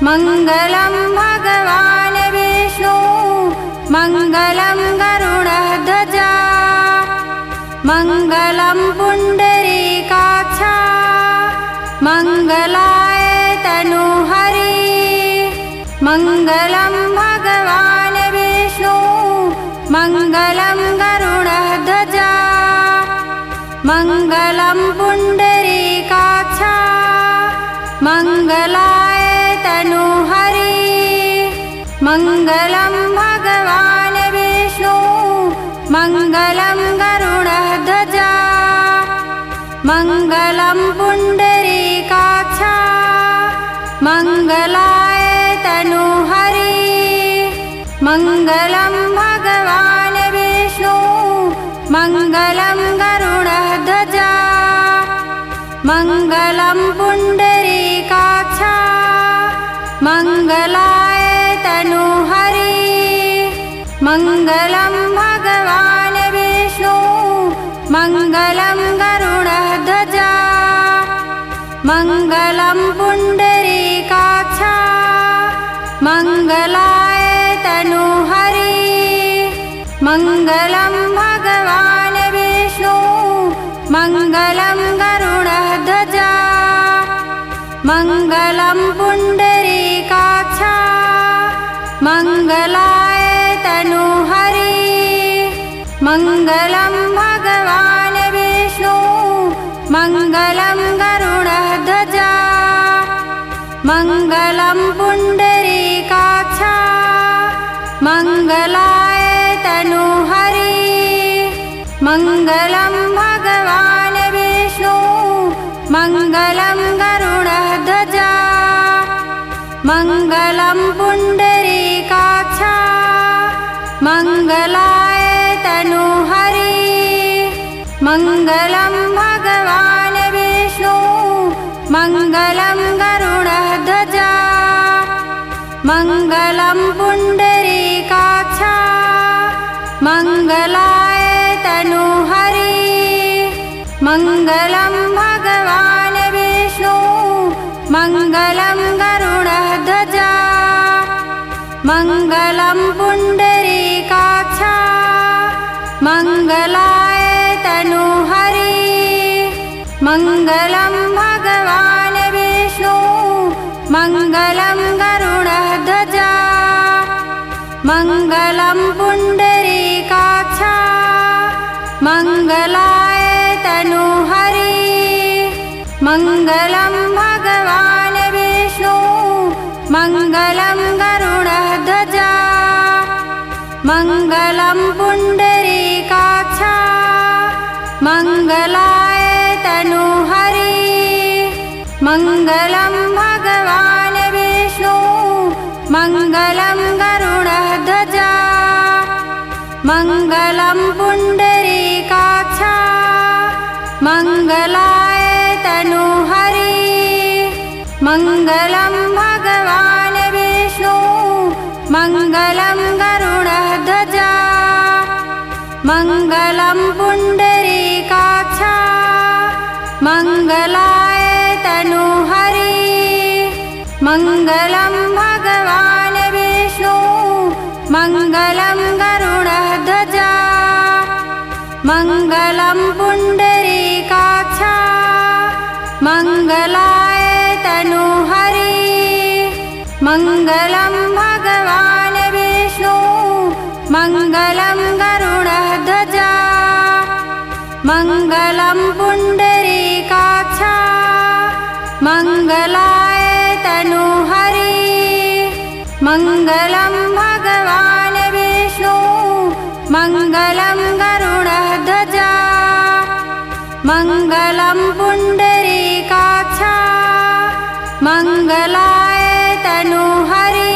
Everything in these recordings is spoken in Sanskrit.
मङ्गलं भगवान् विष्णु मङ्गलं गरुडध्वज मङ्गलं पुण्डरीकाक्ष मङ्गलाय तनुहरि मङ्गलं भगवान् विष्णु मङ्गलं गरुडध्वज मङ्गलं पुण्डरीकाक्ष मङ्गलाय तनुहरि मङ्गलं भगवान् विष्णु मङ्गलं गरुडध्वज मङ्गलं पुण्डरीकाक्ष मङ्गलाय तनुहरि मङ्गलं भगवान् विष्णु मङ्गलं गरुडध्वज मङ्गलं पुण्डरीकाक्ष मङ्गलाय तनुहरि मङ्गलं भगवान् विष्णु मङ्गलं गरुडध्वज मङ्गलं पुण्डरीकाक्ष मङ्गलाय तनुहरि मङ्गलं भगवान् विष्णु मङ्गलं गरुडध्वज मङ्गलं पुण्डरीकाक्ष मङ्गलाय तनुहरि मङ्गलं भगवान् विष्णु मङ्गलं गरुडध्वज मङ्गलं पुण्डरीकाक्ष मङ्गलाय तनुहरि मङ्गलं भगवान् विष्णु मङ्गलं गरुडध्वज मङ्गलं पुण्डरीकाक्ष मङ्गलाय तनुहरि मङ्गलं भगवान् विष्णु मङ्गलं गरुडध्वज मङ्गलं पुण्डरीकाक्ष मङ्गलाय तनुहरि मङ्गलं भगवान् विष्णु मङ्गलं गरुडध्वज मङ्गलं पुण्डरीकाक्ष मङ्गलाय तनुहरि मङ्गलं भगवान् विष्णु मङ्गलं गरुडध्वज मङ्गलं पुण्डरीकाक्ष मङ्गलाय तनुहरि मङ्गलं भगवान् विष्णु मङ्गलं गरुडध्वज मङ्गलं पुण्डरीकाक्ष मङ्गलाय तनुहरि मङ्गलं भगवान् विष्णु मङ्गलं गरुडध्वज मङ्गलं पुण्डरीकाक्ष मङ्गलाय तनुहरि मङ्गलं भगवान् विष्णु मङ्गलं गरुडध्वज मङ्गलं पुण्डरीकाक्ष मङ्गलाय तनुहरि मङ्गलं भगवान् विष्णु मङ्गलं गरुडध्वज मङ्गलं पुण्डरीकाक्ष मङ्गलाय तनुहरि मङ्गलं भगवान् विष्णु मङ्गलं गरुडध्वज मङ्गलं पुण्डरीकाक्ष मङ्गलाय तनुहरि मङ्गलं भगवान् विष्णु मङ्गलं गरुडध्वज मङ्गलं पुण्डरीकाक्ष मङ्गलाय तनुहरि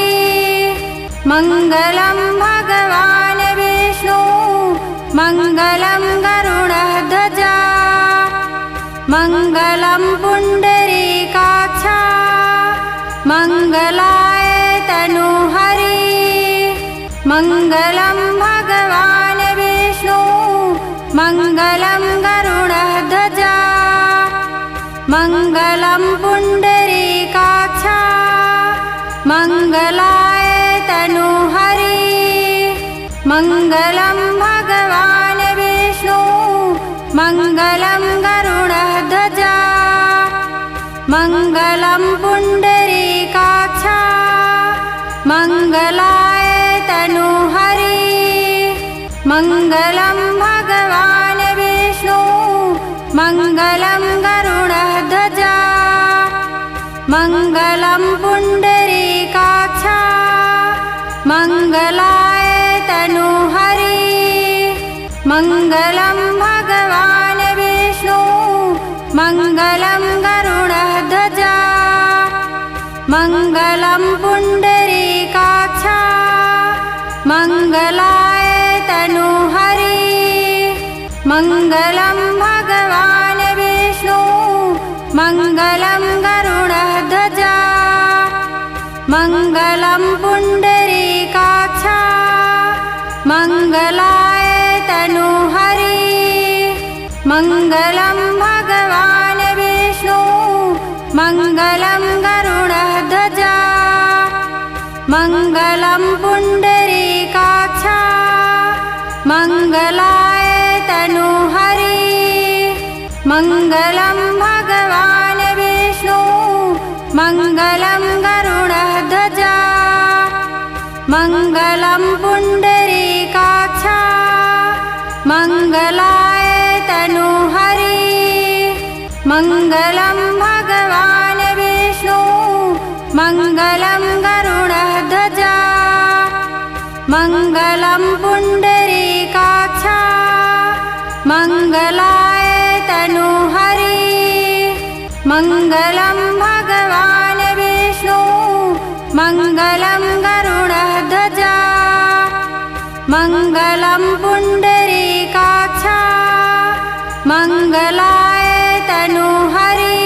मङ्गलं भगवान् विष्णु मङ्गलं गरुडध्वज मङ्गलं पुण्डरीकाक्ष मङ्गलाय तनुहरि मङ्गलं भगवान् विष्णु मङ्गलं गरुडध्वज मङ्गलं पुण्डरीकाक्ष मङ्गलाय तनुहरि मङ्गलं भगवान् विष्णु मङ्गलं गरुडध्वज मङ्गलं पुण्डरीकाक्ष मङ्गलाय तनुहरि मङ्गलं भगवान् विष्णु मङ्गलं गरुडध्वज मङ्गलं पुण्डरीकाक्ष मङ्गलाय तनुहरि मङ्गलं भगवान् विष्णु मङ्गलं गरुडध्वज मङ्गलं पुण्डरीकाक्ष मङ्गलाय तनुहरि मङ्गलं भगवान् विष्णु मङ्गलं गरुडध्वज मङ्गलं पुण्डरीकाक्ष मङ्गलाय तनुहरि मङ्गलं भगवान् विष्णु मङ्गलं गरुडध्वज मङ्गलं पुण्डरीकाक्ष मङ्गलाय तनुहरि मङ्गलं भगवान् विष्णु मङ्गलं गरुडध्वज मङ्गलं पुण्डरीकाक्ष मङ्गलाय तनुहरि मङ्गलं भगवान् विष्णु मङ्गलं गरुडध्वज मङ्गलं पुण्डरीकाक्ष मङ्गलाय तनुहरि मङ्गलं भगवान् विष्णु मङ्गलं गरुडध्वज मङ्गलं पुण्डरीकाक्ष मङ्गलाय तनुहरि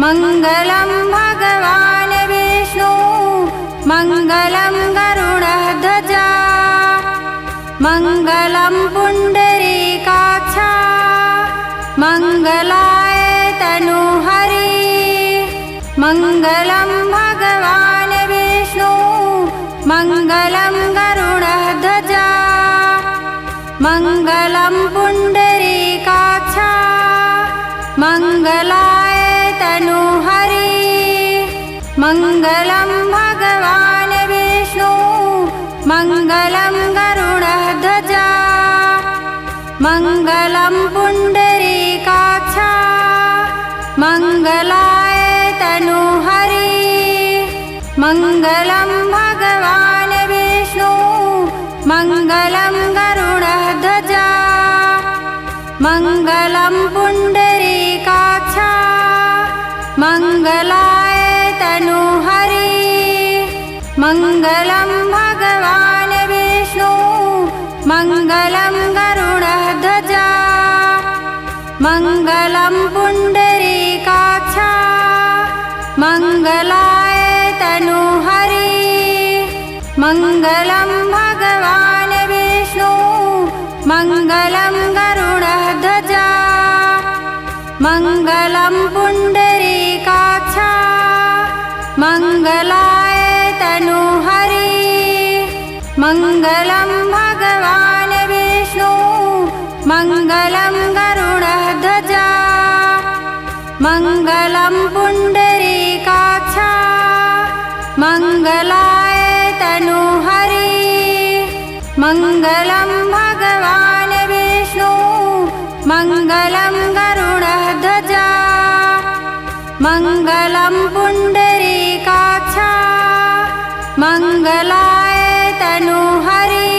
मङ्गलं भगवान् विष्णु मङ्गलं गरुडध्वज मङ्गलं पुण्डरीकाक्ष मङ्गलाय तनुहरि मङ्गलं भगवान् विष्णु मङ्गलं गरुडध्वज मङ्गलं पुण्डरीकाक्ष मङ्गलाय तनुहरि मङ्गलं भगवान् विष्णु मङ्गलं गरुडध्वज मङ्गलं पुण्डरीकाक्ष मङ्गलाय तनुहरि मङ्गलं भगवान् विष्णु मङ्गलं गरुडध्वज मङ्गलं पुण्डरीकाक्ष मङ्गलाय तनुहरि मङ्गलं भगवान् विष्णु मङ्गलं गरुडध्वज मङ्गलं पुण्डरीकाक्ष मङ्गलाय तनुहरि मङ्गलं भगवान् विष्णु मङ्गलं गरुडध्वज मङ्गलं पुण्डरीकाक्ष मङ्गलाय तनुहरि मङ्गलं भगवान् विष्णु मङ्गलं गरुडध्वज मङ्गलं पुण्डरीकाक्ष मङ्गलाय तनुहरि मङ्गलं भगवान् विष्णु मङ्गलं गरुडध्वज मङ्गलं पुण्डरीकाक्ष मङ्गलाय तनुहरि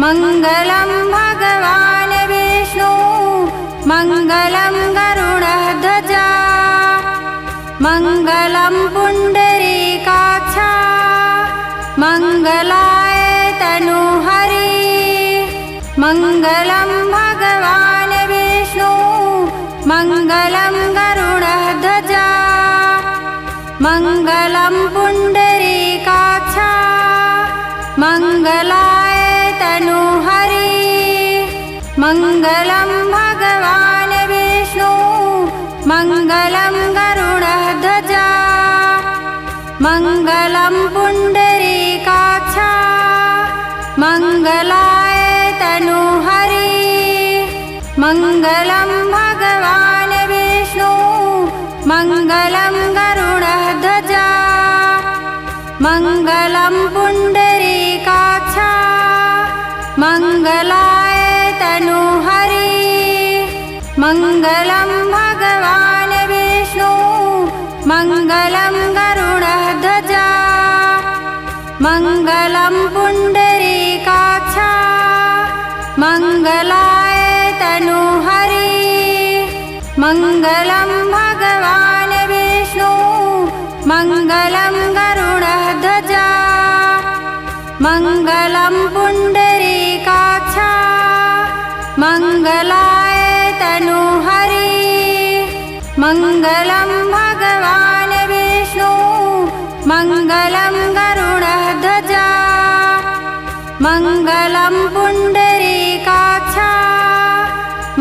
मङ्गलं भगवान् विष्णु मङ्गलं गरुडध्वज मङ्गलं पुण्डरीकाक्ष मङ्गलाय तनुहरि मङ्गलं भगवान् विष्णु मङ्गलं गरुडध्वज मङ्गलं पुण्डरीकाक्ष मङ्गलाय तनुहरि मङ्गलं भगवान् विष्णु मङ्गलं गरुडध्वज मङ्गलं पुण्डरीकाक्षा मङ्गलाय तनूहरि मङ्गलं भगवान् विष्णु मङ्गलं गरुडध्वजा मङ्गलं पुण्डरीकाक्षा मङ्गलाय तनूहरि मङ्गलं भगवान् विष्णु मङ्गलं गरुडध्वजा मङ्गलं पुण्डरीकाक्षा मङ्गलाय तनूहरि मङ्गलं भगवान् विष्णु मङ्गलं गरुडध्वजा मङ्गलं पुण्डरीकाक्षा मङ्गलाय तनूहरि मङ्गलं भगवान् विष्णु मङ्गलं गरुडध्वजा मङ्गलं पुण्डरीकाक्षा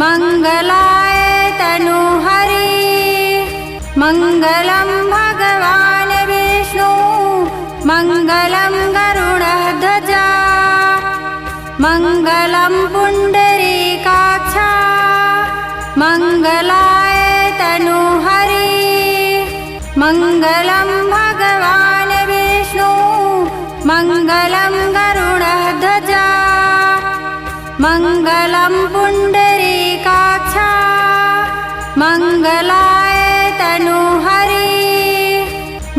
मङ्गलाय तनूहरि मङ्गलं भगवान् विष्णु मङ्गलं गरुडध्वजा मङ्गलं पुण्डरीकाक्षा मङ्गलाय तनूहरि मङ्गलं भगवान् विष्णु मङ्गलं गरुडध्वजा मङ्गलं पुण्डरीकाक्षा मङ्गलाय तनूहरि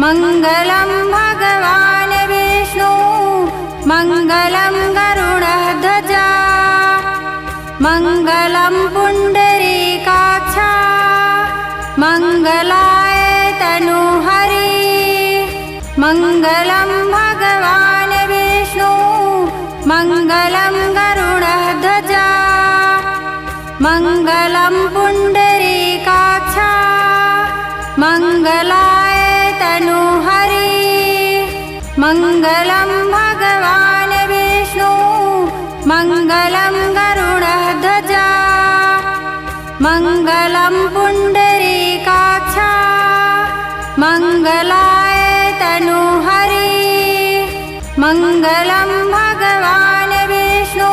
मङ्गलं भगवान् विष्णु मङ्गलं गरुडध्वजा मङ्गलं पुण्डरीकाक्षा मङ्गलाय तनूहरि मङ्गलं भगवान् विष्णु मङ्गलं गरुडध्वजा मङ्गलं पुण्डरीकाक्षा मङ्गलाय तनूहरि मङ्गलं भगवान् विष्णु मङ्गलं गरुडध्वजा मङ्गलं पुण्डरीकाक्षा मङ्गलाय तनूहरि मङ्गलं भगवान् विष्णु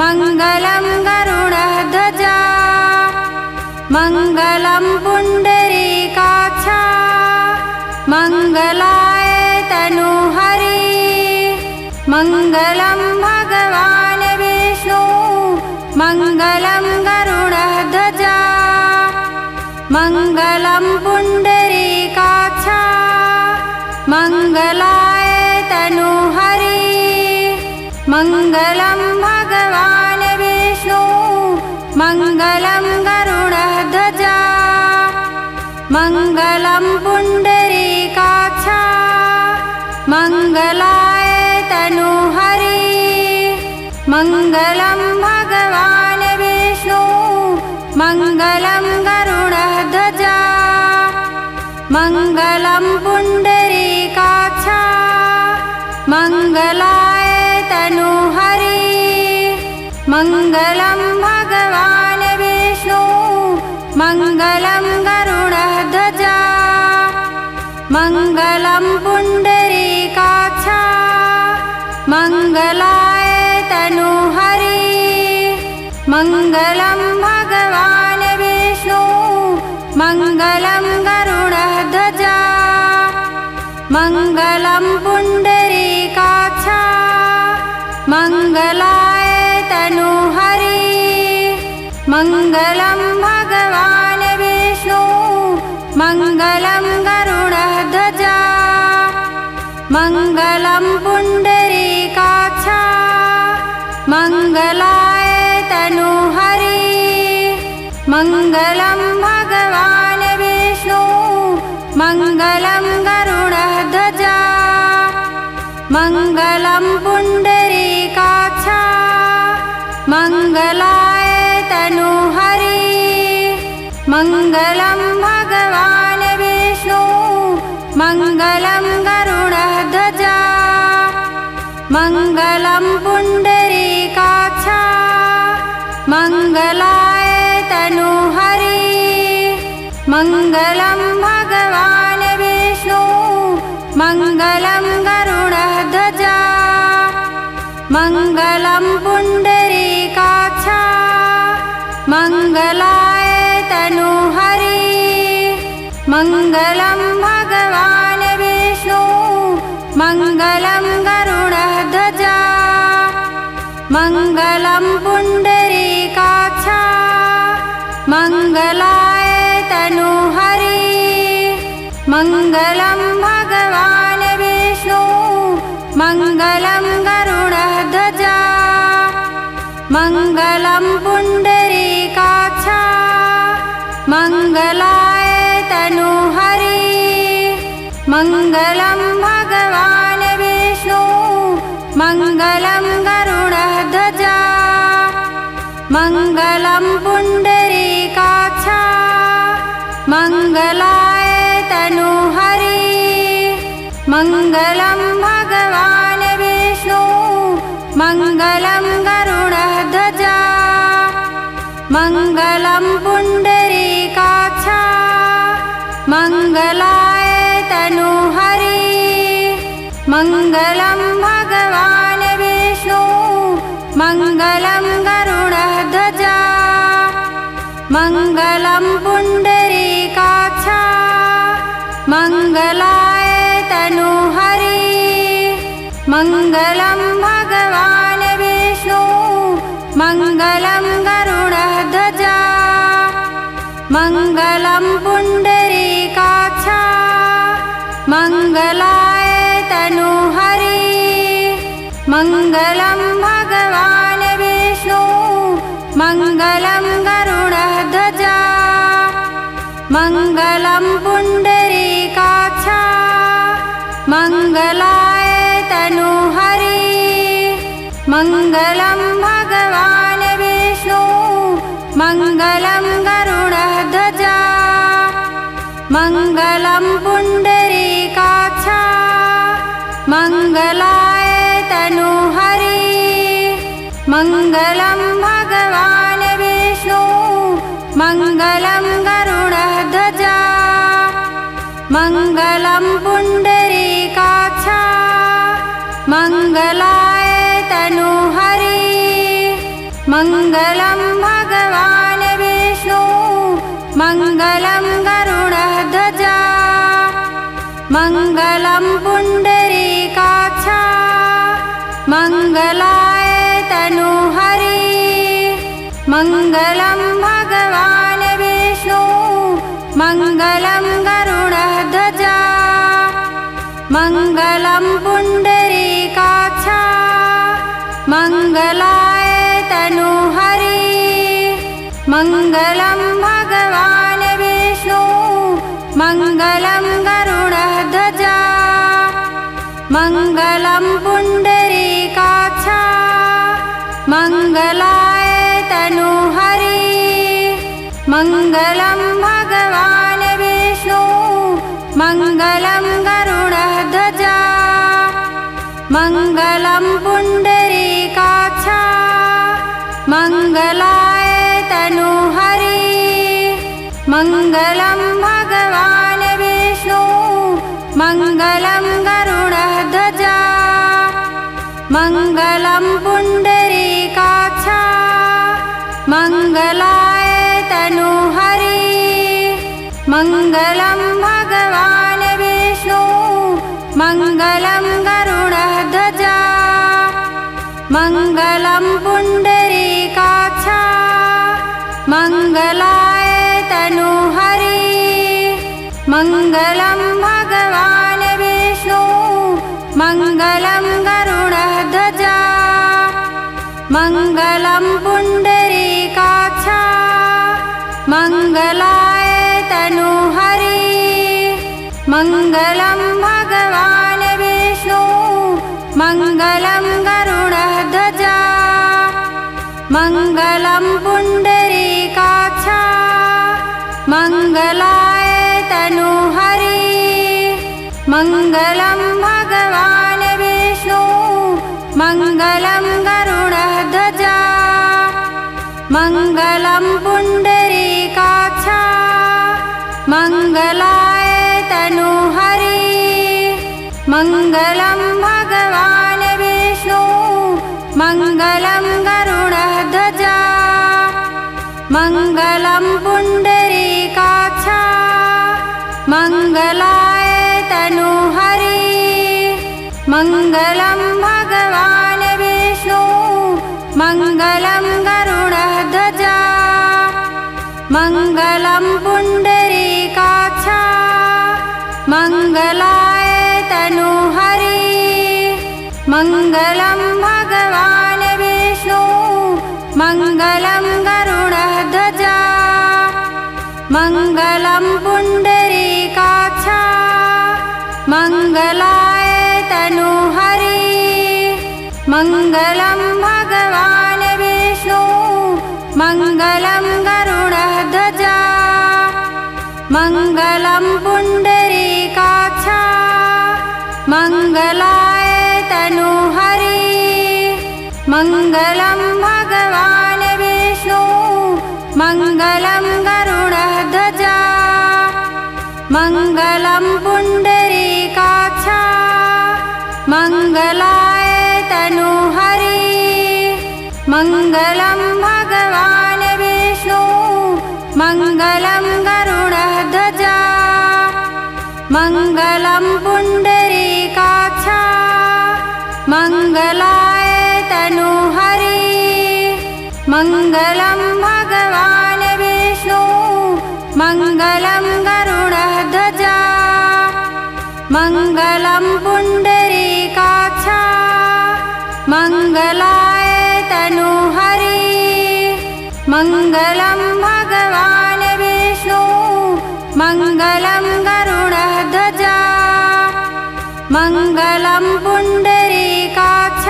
मङ्गलं गरुडध्वजा मङ्गलं पुण्डरीकाक्षा मङ्गलाय तनूहरि मङ्गलं भगवान् विष्णु मङ्गलं गरुडध्वजा मङ्गलं पुण्डरीकाक्षा मङ्गलाय तनूहरि मङ्गलं भगवान् विष्णु मङ्गलं गरुडध्वजा मङ्गलं पुण्डरीकाक्षा मङ्गलाय तनूहरि मङ्गलं भगवान् विष्णु मङ्गलं गरुडध्वजा मङ्गलं पुण्डरीकाक्षा मङ्गलाय तनूहरि मङ्गलं भगवान् विष्णु मङ्गलं गरुडध्वजा मङ्गलं पुण्डरीकाक्षा मङ्गलाय तनूहरि मङ्गलं भगवान् विष्णु मङ्गलं गरुडध्वजा मङ्गलं पुण्डरीकाक्षा मङ्गलाय तनूहरि मङ्गलं भगवान् विष्णु मङ्गलं गरुडध्वजा मङ्गलं पुण्डरीकाक्षा मङ्गलाय तनूहरि मङ्गलं भगवान् विष्णु मङ्गलं गरुडध्वजा मङ्गलं पुण्डरीकाक्षा मङ्गलाय तनूहरि मङ्गलं भगवान् विष्णु मङ्गलं गरुडध्वजा मङ्गलं पुण्डरीकाक्षा मङ्गलाय तनूहरि मङ्गलं भगवान् विष्णु मङ्गलं गरुडध्वजा मङ्गलं पुण्डरीकाक्षा मङ्गलाय तनूहरि मङ्गलं भगवान् विष्णु मङ्गलं गरुडध्वजा मङ्गलं पुण्डरीकाक्षा मङ्गलाय तनूहरि मङ्गलं भगवान् विष्णु मङ्गलं गरुडध्वजा मङ्गलं पुण्डरीकाक्षा मङ्गलाय तनूहरि मङ्गलं भगवान् विष्णु मङ्गलं गरुडध्वजा मङ्गलं पुण्डरीकाक्षा मङ्गलाय तनूहरि मङ्गलं भगवान् विष्णु मङ्गलं गरुडध्वजा मङ्गलं पुण्डरीकाक्षा मङ्गलाय तनूहरि मङ्गलं भगवान् विष्णु मङ्गलं गरुडध्वजा मङ्गलं पुण्डरीकाक्षा मङ्गलाय तनूहरि मङ्गलं भगवान् विष्णु मङ्गलं गरुडध्वजा मङ्गलं पुण्डरीकाक्षा मङ्गलाय तनूहरि मङ्गलं भगवान् विष्णु मङ्गलं गरुडध्वजा मङ्गलं पुण्डरीकाक्षा मङ्गलाय तनूहरि मङ्गलं भगवान् विष्णु मङ्गलं गरुडध्वजा मङ्गलं पुण्डरीकाक्षा मङ्गलाय तनूहरि मङ्गलं भगवान् विष्णु मङ्गलं गरुडध्वजा मङ्गलं पुण्डरीकाक्षा मङ्गलाय तनूहरि मङ्गलं भगवान् विष्णु मङ्गलं गरुडध्वजा मङ्गलं पुण्डरीकाक्षा मङ्गलाय तनूहरि मङ्गलं भगवान् विष्णु मङ्गलं गरुडध्वजा मङ्गलं पुण्डरीकाक्षा मङ्गलाय तनूहरि मङ्गलं भगवान् विष्णु मङ्गलं गरुडध्वजा मङ्गलं पुण्डरीकाक्षा मङ्गलाय तनूहरि मङ्गलं भगवान् विष्णु मङ्गलं गरुडध्वजा मङ्गलं पुण्डरीकाक्षा मङ्गलाय तनूहरि मङ्गलं भगवान् विष्णु मङ्गलं गरुडध्वजा मङ्गलं पुण्डरीकाक्षा मङ्गलाय तनूहरि मङ्गलं भगवान् विष्णु मङ्गलं गरुडध्वजा मङ्गलं पुण्डरीकाक्षा मङ्गलाय तनूहरि मङ्गलं भगवान् विष्णु मङ्गलं गरुडध्वजा मङ्गलं पुण्डरीकाक्षा मङ्गलाय तनूहरि मङ्गलं भगवान् विष्णु मङ्गलं गरुडध्वजा मङ्गलं पुण्डरीकाक्षा मङ्गलाय तनूहरि मङ्गलं भगवान् विष्णु मङ्गलं गरुडध्वजा मङ्गलं पुण्डरीकाक्षा मङ्गलाय तनूहरि मङ्गलं भगवान् विष्णु मङ्गलं गरुडध्वजा मङ्गलं पुण्डरीकाक्ष मङ्गलाय तनूहरि मङ्गलं भगवान् विष्णु मङ्गलं गरुडध्वजा मङ्गलं पुण्डरीकाक्ष मङ्गलाय तनूहरि मङ्गलं भगवान् विष्णु मङ्गलं गरुडध्वजा मङ्गलं पुण्डरीकाक्ष मङ्गलाय तनूहरि मङ्गलं भगवान् विष्णु मङ्गलं गरुडध्वजा मङ्गलं पुण्डरीकाक्ष मङ्गलाय तनूहरि मङ्गलं भगवान् विष्णु मङ्गलं गरुडध्वजा मङ्गलं पुण्डरीकाक्ष मङ्गलाय तनूहरि मङ्गलं भगवान् विष्णु मङ्गलं गरुडध्वजा मङ्गलं पुण्डरीकाक्ष मङ्गलाय तनूहरि मङ्गलं भगवान् विष्णु मङ्गलं गरुडध्वजा मङ्गलं पुण्डरीकाक्ष मङ्गलाय तनूहरि मङ्गलं भगवान् विष्णु मङ्गलं गरुडध्वजा मङ्गलं पुण्डरीकाक्ष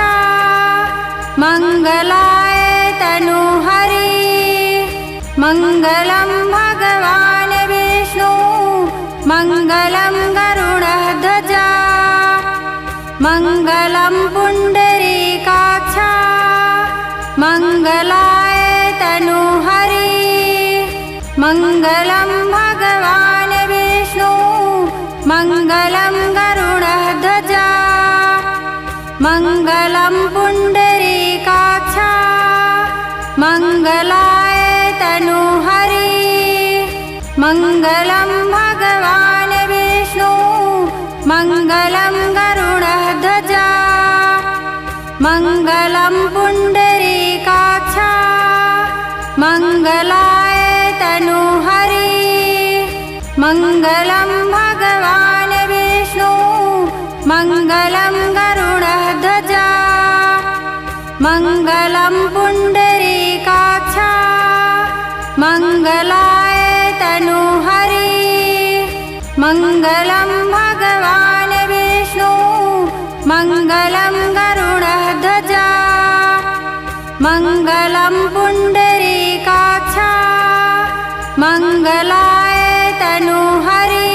मङ्गलाय तनूहरि मङ्गलं भगवान् विष्णु मङ्गलं गरुडध्वजा मङ्गलं पुण्डरीकाक्ष मङ्गलाय तनूहरि मङ्गलं भगवान् विष्णु मङ्गलं गरुडध्वजा मङ्गलं पुण्डरीकाक्ष मङ्गलाय तनूहरि मङ्गलं भगवान् विष्णु मङ्गलं गरुडध्वजा मङ्गलं पुण्डरीकाक्ष मङ्गलाय तनूहरि मङ्गलं भगवान् विष्णु मङ्गलं गरुडध्वजा मङ्गलं पुण्डरीकाक्ष मङ्गलाय तनूहरि मङ्गलं भगवान् विष्णु मङ्गलं गरुडध्वजा मङ्गलं पुण्डरीकाक्ष मङ्गलाय तनूहरि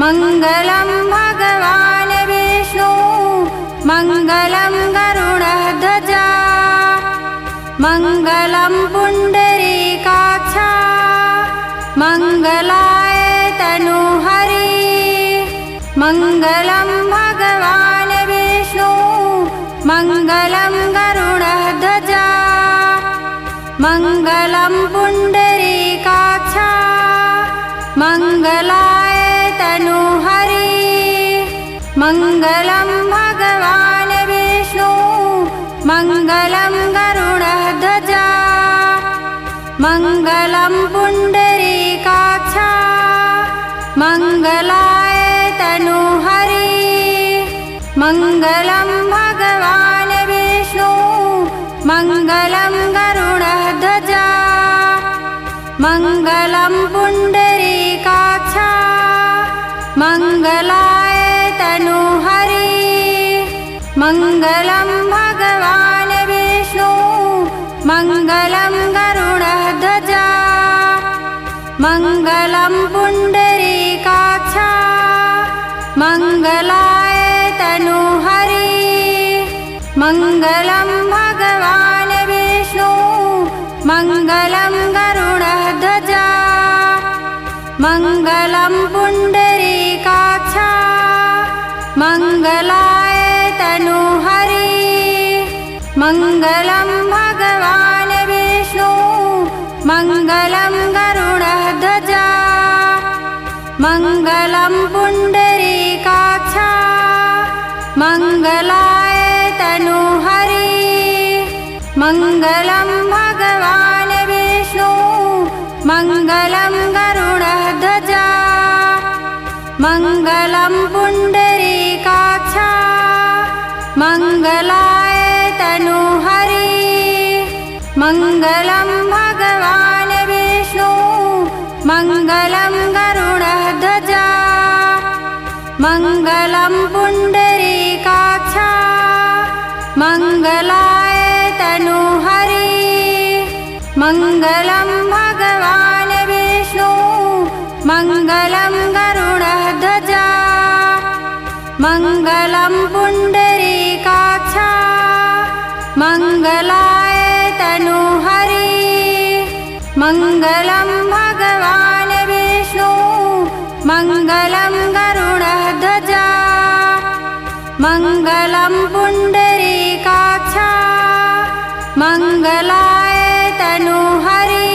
मङ्गलं भगवान् विष्णु मङ्गलं गरुडध्वजा मङ्गलं पुण्डरीकाक्ष मङ्गलाय तनूहरि मङ्गलं भगवान् विष्णु मङ्गलं गरुडध्वजा मङ्गलं पुण्डरीकाक्ष मङ्गलाय तनूहरि मङ्गलं भगवान् विष्णु मङ्गलं गरुडध्वजा मङ्गलं पुण्डरीकाक्ष मङ्गलाय तनूहरि मङ्गलं भगवान् विष्णु मङ्गलं गरुडध्वजा मङ्गलं पुण्डरीकाक्ष मङ्गलाय तनूहरि मङ्गलं भगवान् विष्णु मङ्गलं गरुडध्वजा मङ्गलं पुण्डरीकाक्ष मङ्गलाय तनूहरि मङ्गलं भगवान् विष्णु मङ्गलं गरुडध्वजा मङ्गलं पुण्डरीकाक्ष मङ्गलाय तनुहरि मङ्गलं भगवान् विष्णु मङ्गलं गरुडध्वजा मङ्गलं पुण्डरीकाक्ष मङ्गलाय तनुहरि मङ्गलं भगवान् विष्णु मङ्गलं गरुडध्वजा मङ्गलं पुण्डरीकाक्ष मङ्गलाय तनुहरि मङ्गलं भगवान् विष्णु मङ्गलं गरुडध्वजा मङ्गलं पुण्डरीकाक्ष मङ्गलाय तनुहरि मङ्गलं भगवान् विष्णु मङ्गलं गरुडध्वजा मङ्गलं पुण्डरीकाक्ष मङ्गलाय तनुहरि मङ्गलं भगवान् विष्णु मङ्गलं गरुडध्वजा मङ्गलं पुण्डरीकाक्ष मङ्गलाय तनुहरि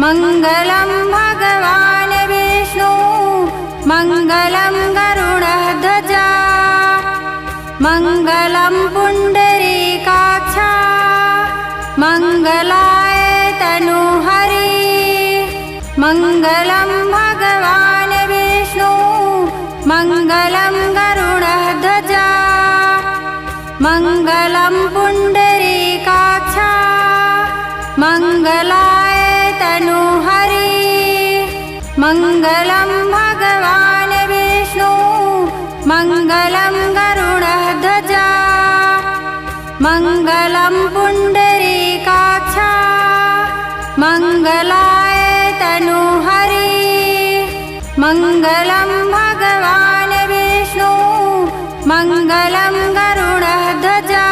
मङ्गलं भगवान् विष्णु मङ्गलं गरुडध्वजा मङ्गलं पुण्डरीकाक्ष मङ्गलाय तनुहरि मङ्गलं भगवान् विष्णु मङ्गलं गरुडध्वजा मङ्गलं पुण्डरीकाक्ष मङ्गलाय तनुहरि मङ्गलं भगवान् विष्णु मङ्गलं गरुडध्वजा मङ्गलं पुण्डरीकाक्ष मङ्गलाय तनुहरि मङ्गलं भगवान् विष्णु मङ्गलं गरुडध्वजा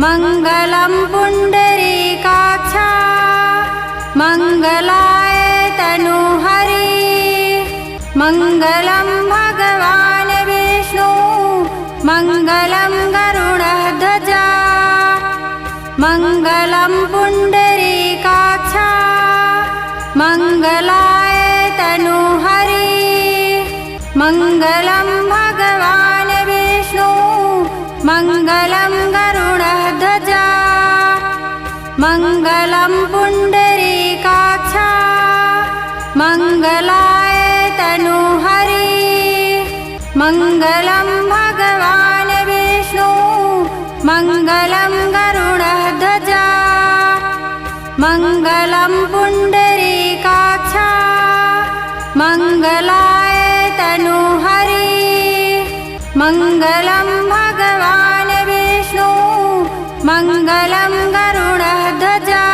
मङ्गलं पुण्डरीकाक्ष मङ्गलाय तनुहरि मङ्गलं भगवान् विष्णु मङ्गलं गरुडध्वजा मङ्गलं पुण्डरीकाक्ष मङ्गलाय तनुहरि मङ्गलं भगवान् विष्णु मङ्गलं गरुडध्वजा मङ्गलं पुण्डरीकाक्ष मङ्गलाय तनुहरि मङ्गलं भगवान् विष्णु मङ्गलं गरुडध्वजा मङ्गलं पुण्डरीकाक्ष मङ्गलाय तनुहरि मङ्गलं भगवान् विष्णु मङ्गलं गरुडध्वजा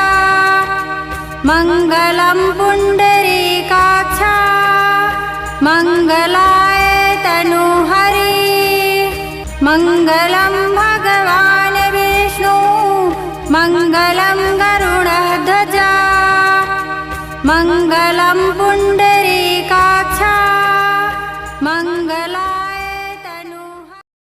मङ्गलं पुण्डरीकाक्ष मङ्गलाय तनुहरि मङ्गलं भगवान् विष्णु मङ्गलं